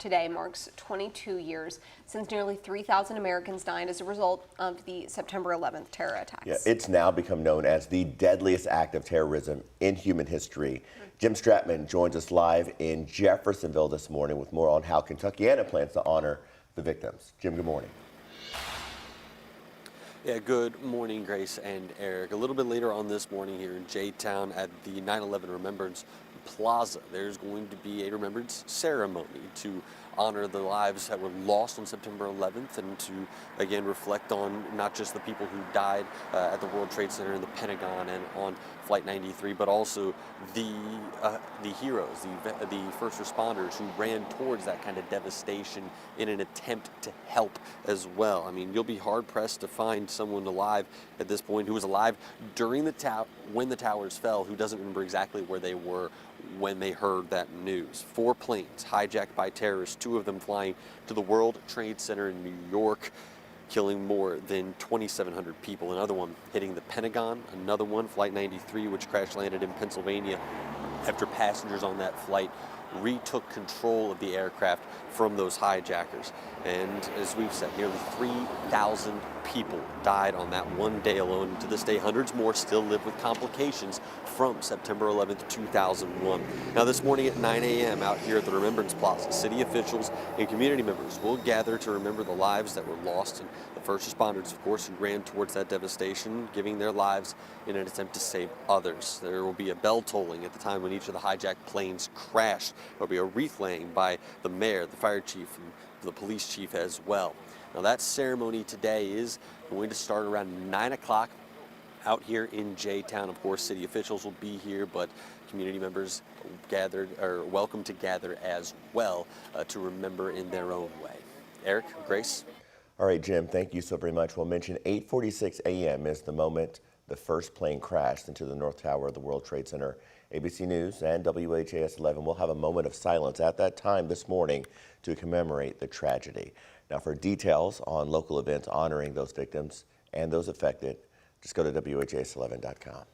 today marks 22 years since nearly 3,000 Americans died as a result of the September 11th terror attacks. Yeah, it's now become known as the deadliest act of terrorism in human history. Jim Stratman joins us live in Jeffersonville this morning with more on how Kentuckiana plans to honor the victims. Jim, good morning. Yeah, good morning, Grace and Eric. A little bit later on this morning here in J-Town at the 9/11 Remembrance Plaza, there's going to be a remembrance ceremony to honor the lives that were lost on September 11th and to, again, reflect on not just the people who died at the World Trade Center and the Pentagon and on Flight 93, but also the heroes, the first responders who ran towards that kind of devastation in an attempt to help as well. I mean, you'll be hard-pressed to find someone alive at this point who was alive during when the towers fell, who doesn't remember exactly where they were when they heard that news. 4 planes hijacked by terrorists, 2 of them flying to the World Trade Center in New York, killing more than 2,700 people. Another one hitting the Pentagon, another one, Flight 93, which crash landed in Pennsylvania after passengers on that flight retook control of the aircraft from those hijackers. And as we've said, nearly 3,000 people died on that one day alone. To this day, hundreds more still live with complications from September 11th, 2001. Now this morning at 9 a.m. out here at the Remembrance Plaza, city officials and community members will gather to remember the lives that were lost and the first responders, of course, who ran towards that devastation, giving their lives in an attempt to save others. There will be a bell tolling at the time when each of the hijacked planes crashed. There will be a wreath laying by the mayor, the fire chief, and the police chief as well. Now that ceremony today is going to start around 9 o'clock out here in J-Town. Of course, city officials will be here, but community members are welcome to gather as well to remember in their own way. Eric, Grace? All right, Jim, thank you so very much. We'll mention 8:46 a.m. is the moment the first plane crashed into the North Tower of the World Trade Center. ABC News and WHAS 11 will have a moment of silence at that time this morning to commemorate the tragedy. Now, for details on local events honoring those victims and those affected, just go to WHAS11.com.